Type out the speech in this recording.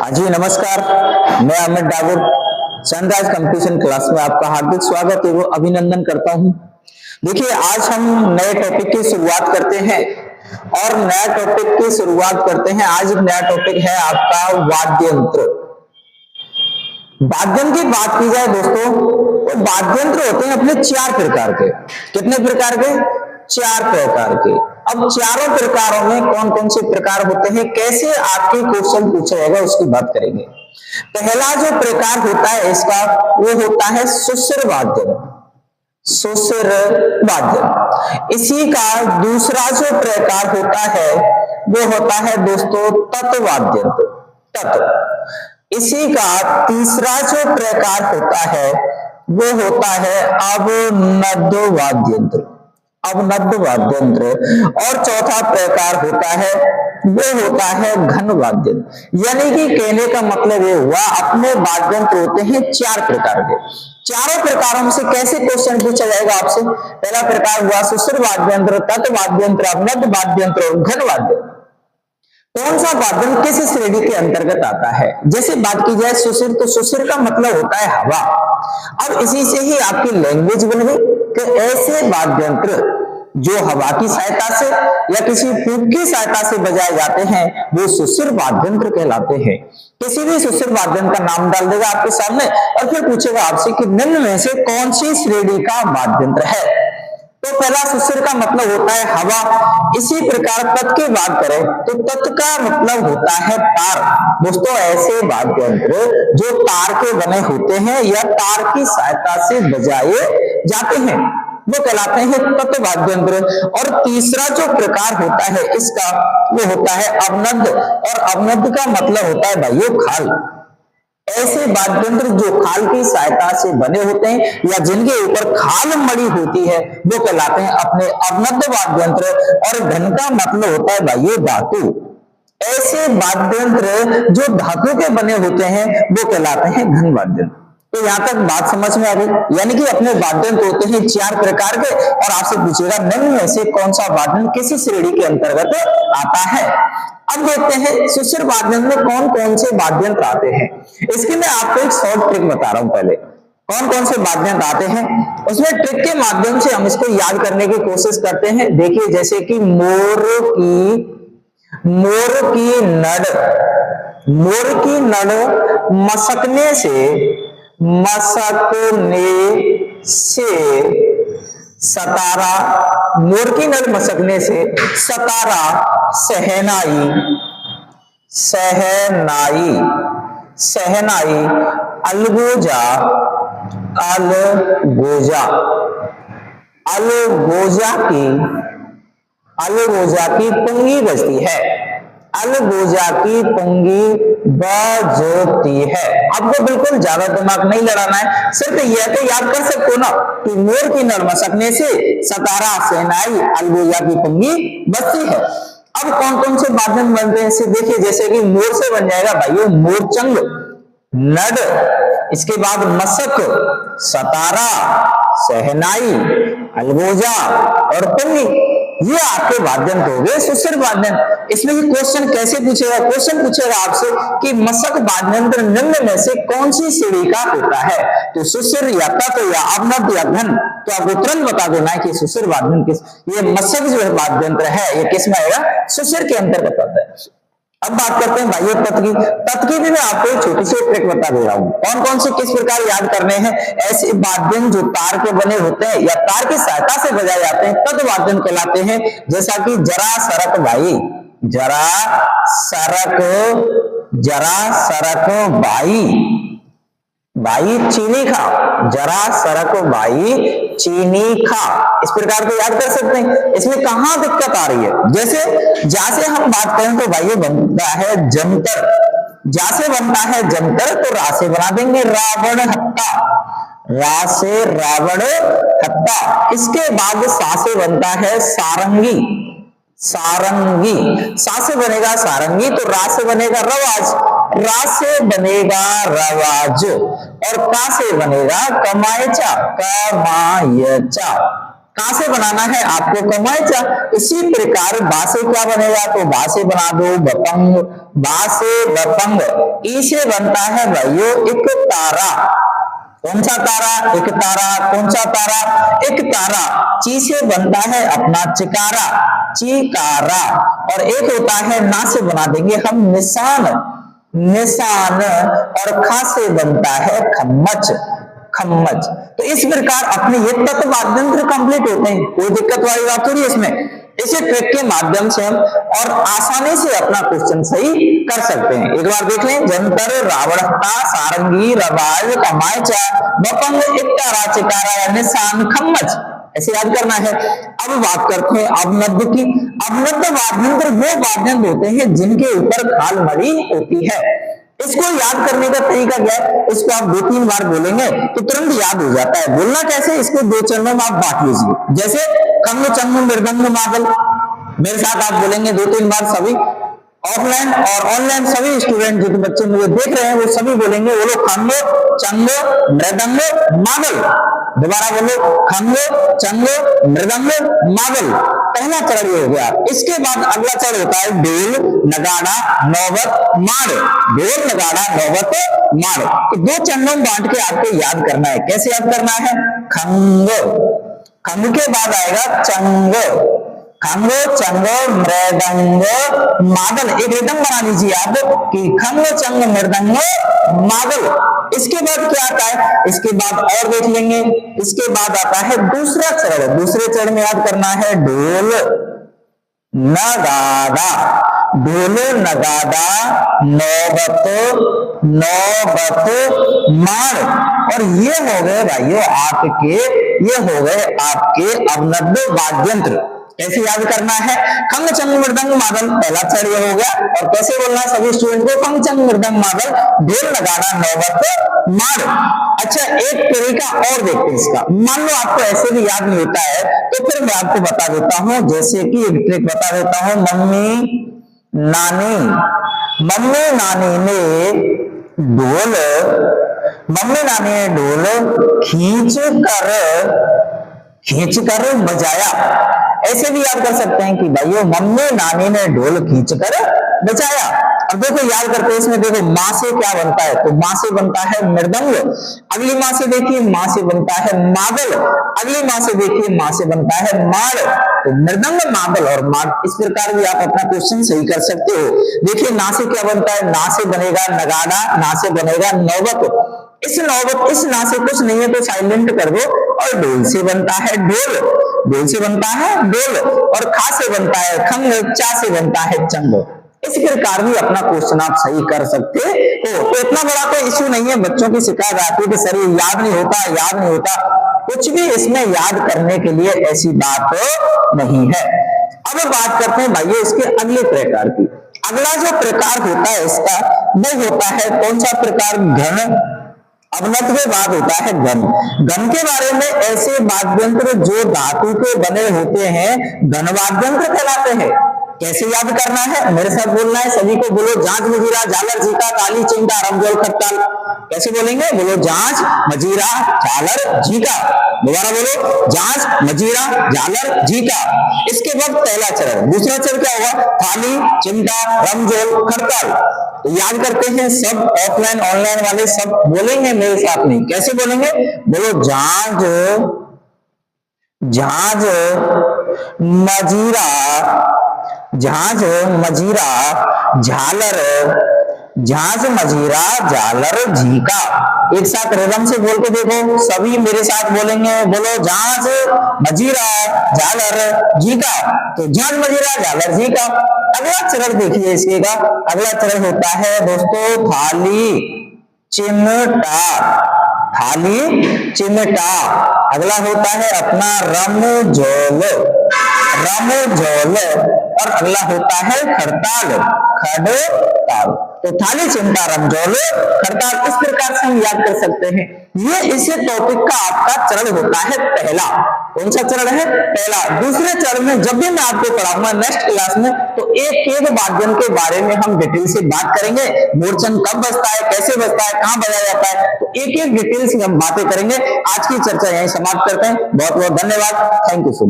हाँ जी नमस्कार। मैं Amit Dagur sunrise competition class में आपका हार्दिक स्वागत एवं अभिनंदन करता हूं। देखिए आज हम नए टॉपिक की शुरुआत करते हैं और नया टॉपिक की शुरुआत करते हैं। आज नया टॉपिक है आपका वाद्य यंत्र। वाद्य यंत्र की बात की जाए दोस्तों तो वाद्य यंत्र होते हैं अपने चार प्रकार के। कितने प्रकार के? चार प्रकार के। अब चारों प्रकारों में कौन कौन से प्रकार होते हैं, कैसे आपके क्वेश्चन पूछा जाएगा उसकी बात करेंगे। पहला जो प्रकार होता है इसका वो होता है सुशिर वाद्य। सुशिर वाद्य। इसी का दूसरा जो प्रकार होता है वो होता है दोस्तों तत्वाद्य। तत्व। इसी का तीसरा जो प्रकार होता है वो होता है अवनद वाद्य यंत्र। अवनद वाद्य यंत्र। और चौथा प्रकार होता है वो होता है घन वाद्य यंत्र। यानी कि कहने का मतलब ये हुआ अपने वाद्य यंत्र होते हैं चार प्रकार के। चारों प्रकारों में से कैसे क्वेश्चन पूछा जाएगा आपसे? पहला प्रकार हुआ सुशिर वाद्य यंत्र, तत्व वाद्य यंत्र, अवनद वाद्य यंत्र और घन वाद्य यंत्र। कौन सा वाद्य यंत्र किस श्रेणी के अंतर्गत आता है? जैसे बात की जाए सुशिर, तो सुशिर का मतलब होता है हवा। अब इसी से ही आपकी लैंग्वेज बन गई कि ऐसे वाद्य यंत्र जो हवा की सहायता से या किसी फूंक की सहायता से बजाए जाते हैं वो सुशिर वाद्य यंत्र कहलाते हैं। किसी भी सुशिर वाद्य यंत्र का नाम डाल देगा आपके सामने और फिर पूछेगा आपसे कि निम्न में से कौन सी श्रेणी का वाद्य यंत्र है। तो पहला सुशिर का मतलब होता है हवा। इसी प्रकार तत् की बात करें तो तत् का मतलब होता है तार। दोस्तों ऐसे वाद्य यंत्र जो तार के बने होते हैं या तार की सहायता से बजाए जाते हैं वो कहलाते हैं तत् वाद्य यंत्र। और तीसरा जो प्रकार होता है इसका वो होता है अवनद। और अवनद का मतलब होता है भाइयों खाल। ऐसे वाद्य यंत्र जो खाल की सहायता से बने होते हैं या जिनके ऊपर खाल मड़ी होती है वो कहलाते हैं अपने अवनद वाद्य यंत्र। और घन का मतलब होता है भाइयों धातु। ऐसे वाद्य यंत्र जो धातु के बने होते हैं वो कहलाते हैं घन वाद्य यंत्र। तो यहां तक बात समझ में आ गई। यानी कि अपने वाद्य यंत्र होते हैं चार प्रकार के और आपसे पूछेगा निम्न में से कौन सा वाद्य यंत्र किसी श्रेणी के अंतर्गत आता है। अब देखते हैं सुशिर वाद्य यंत्र में कौन कौन से वाद्य यंत्र आते हैं। इसकी मैं आपको एक शॉर्ट ट्रिक बता रहा हूं। पहले कौन कौन से वाद्य यंत्र आते हैं उसमें ट्रिक के माध्यम से हम इसको याद करने की कोशिश करते हैं। देखिए जैसे कि मोर की नड़ मसकने से सतारा। मोर की नड़ मसकने से सतारा, सहनाई, अलगोजा की पुंगी बजती है। अलगोजा की पुंगी बजती है। आपको बिल्कुल ज्यादा दिमाग नहीं लड़ाना है, सिर्फ यह तो याद कर सकते हो ना कि मोर की नड़ मसकने से सतारा, सहनाई, अलगोजा की पुंगी बजती है। अब कौन कौन से वाद्य यंत्र बनते हैं इसे देखिए। जैसे कि मोर से बन जाएगा भाइयों मोरचंग, नड़, इसके बाद मसक, सतारा, सहनाई, अलगोजा और पुंगी। ये आपके वाद्य यंत्र हो गए सुशिर वाद्य यंत्र। इसमें भी क्वेश्चन कैसे पूछेगा? क्वेश्चन पूछेगा आपसे कि मसक वाद्य यंत्र निम्न में से कौन सी श्रेणी का होता है। तो सुशिर या तत्व या अवनद या घन, तो आपको तुरंत बता देना है कि सुशिर वाद्य यंत्र किस, ये मसक जो है वाद्य यंत्र है ये किस में आएगा? सुशिर के अंतर्गत आता है। अब बात करते हैं भाइयों तत् की भी मैं आपको एक छोटी सी ट्रिक बता दे रहा हूं। कौन कौन से किस प्रकार याद करने हैं। ऐसे वाद्य यंत्र जो तार के बने होते हैं या तार की सहायता से बजाए जाते हैं तत् वाद्य यंत्र कहलाते हैं। जैसा कि जरा सरक भाई चीनी खा, जरा सरक भाई चीनी खा। इस प्रकार को याद कर सकते हैं। इसमें कहां दिक्कत आ रही है? जैसे जा से हम बात करें तो भाई बनता है जंतर। जा से बनता है जंतर तो रा से बना देंगे रावण हत्ता। रा से रावण हत्ता। इसके बाद सा से बनता है सारंगी। सा से बनेगा सारंगी तो रा से बनेगा रवाज। रा से बनेगा रवाज और का से बनेगा कमायचा। कहां से बनाना है आपको? कमायचा। इसी प्रकार बा से क्या बनेगा? तो बा से बना दो बपंग। बा से बपंग, ई से बनता है भाइयों एक तारा। कौन सा तारा? एक तारा। कौन सा तारा? एक तारा। ची से बनता है अपना चिकारा, चिकारा। और एक होता है ना से बना देंगे हम निशान, निशान। और खा से बनता है खम्मच, खम्मच। तो इस प्रकार अपने ये तत्व वाद्यंत्र कंप्लीट होते हैं, कोई दिक्कत वाली बात थोड़ी इसमें। इसे ट्रिक के माध्यम से हम और आसानी से अपना क्वेश्चन सही कर सकते हैं। एक बार देख लें, जंतर, रावणता, सारंगी, रवाज, कमायचा, बपंग, इक्तारा, चिकारा या निशान, खम्मच, ऐसे याद करना है। अब बात करते हैं अवनद्ध की। अवनद्ध वाद्यंत्र वो वाद्यंत्र होते हैं जिनके ऊपर खाल मड़ी होती है। इसको याद करने का तरीका क्या है? इसको आप 2-3 बार बोलेंगे तो तुरंत याद हो जाता है। बोलना कैसे? इसको 2 चरणों में आप बांट लीजिए। जैसे खंग, चंग, मृदंग, मादल, मेरे साथ आप बोलेंगे 2-3 बार सभी। ऑफलाइन और ऑनलाइन सभी स्टूडेंट जो बच्चे मुझे देख रहे हैं वो सभी बोलेंगे, बोलो खंग, चंग, मृदंग, मादल। दोबारा बोलो, खंग, चंग, मृदंग, मादल। पहला चरण ये हो गया। इसके बाद अगला चरण होता है ढोल, नगाड़ा, नौबत, माड़। ढोल, नगाड़ा, नौबत, माड़। तो 2 चरणों में बांट के आपको याद करना है। कैसे याद करना है? खंग, खंग के बाद आएगा चंग, खंग, चंग, मृदंग, मादल। एक रिदम बना लीजिए आप कि खंग, चंग, मृदंग, मादल। इसके बाद क्या आता है? इसके बाद और देख लेंगे। इसके बाद आता है दूसरा चरण। दूसरे चरण में याद करना है ढोल, नगाड़ा, ढोल, नगाड़ा, नौबत, नौबत, माड़। और ये हो गए भाइयों आपके, ये हो गए आपके अवनद्ध वाद्यंत्र। कैसे याद करना है? खंग, चंग, मृदंग, मादल, पहला चरण ये हो गया। और कैसे बोलना है सभी स्टूडेंट को? खंग, चंग, मृदंग, मादल, ढोल, नगाड़ा, नौबत, माड़। अच्छा, एक तरीका और देखते हैं इसका। मान लो आपको ऐसे भी याद नहीं होता है तो फिर मैं आपको बता देता हूं। जैसे कि एक ट्रिक बता देता हूं। मम्मी नानी, मम्मी नानी ने ढोल, मम्मी नानी ने ढोल खींच कर बजाया। ऐसे भी याद कर सकते हैं कि भाइयों मम्मी नानी ने ढोल खींच कर बजाया। अब देखो याद करते हैं इसमें। देखो माँ से क्या बनता है? तो माँ से बनता है मृदंग। अगली माँ से देखिए, माँ से बनता है मादल। अगली माँ से देखिए, माँ से बनता है माड़। तो मृदंग, मादल और माड़। इस प्रकार भी आप अपना क्वेश्चन सही कर सकते हो। देखिए ना से क्या बनता है? ना से बनेगा नगाड़ा, ना से बनेगा नौबत। इस नौबत, इस ना से कुछ नहीं है तो साइलेंट कर दो। और ढोल से बनता है ढोल, ढोल से बनता है ढोल। और खा से बनता है खंग, चा से बनता है चंग। इस प्रकार भी अपना क्वेश्चन आप सही कर सकते हो। तो इतना बड़ा कोई इश्यू नहीं है। बच्चों की शिकायत आती है कि सर ये याद नहीं होता, याद नहीं होता। कुछ भी इसमें याद करने के लिए ऐसी बात नहीं है। अब बात करते हैं भाइयों इसके अगले प्रकार की। अगला जो प्रकार होता है इसका वो होता है कौन सा प्रकार? घन। अवनद्ध के बाद होता है घन। घन के बारे में ऐसे वाद्यंत्र जो धातु के बने होते हैं घन वाद्यंत्र कहलाते हैं। कैसे याद करना है? मेरे साथ बोलना है सभी को। बोलो जांच, मजीरा, झालर, झींका, ताली, चिमटा, रमझोल, खट्टाल। कैसे बोलेंगे? बोलो जांच, मजीरा, झालर, झींका। दोबारा बोलो जांच, मजीरा, झालर, झींका। इसके बाद पहला चरण। दूसरा चरण क्या होगा? थाली, चिमटा, रमझोल, खट्टाल। तो याद करते हैं सब। ऑफलाइन ऑनलाइन वाले सब बोलेंगे मेरे साथ में। कैसे बोलेंगे? बोलो जांच, झांझ, मजीरा, झांझ, मजीरा, झालर, झांझ, मजीरा, झालर, झींका। एक साथ रिदम से बोल के देखो। सभी मेरे साथ बोलेंगे। बोलो झांझ, मजीरा, झालर, झींका। तो झांझ, मजीरा, झालर, झींका। अगला चरण देखिए इसके का। अगला चरण होता है दोस्तों थाली, चिमटा, थाली, चिमटा। अगला होता है अपना रमझोल, रमझोल। और अगला होता है खड़ताल, खड़ताल। तो थाली, चिमटा, रमझोल, खड़ताल। इस प्रकार से हम याद कर सकते हैं। ये इसी टॉपिक का आपका चरण होता है पहला। कौन सा चरण है? पहला। दूसरे चरण में जब भी मैं आपको पढ़ाऊंगा नेक्स्ट क्लास में तो एक एक वाद्यंत्र के बारे में हम डिटेल से बात करेंगे। मोरचंद कब बजता है, कैसे बजता है, कहां बजाया जाता है, तो एक एक डिटेल से हम बातें करेंगे। आज की चर्चा यहीं समाप्त करते हैं। बहुत बहुत धन्यवाद। Thank you so much.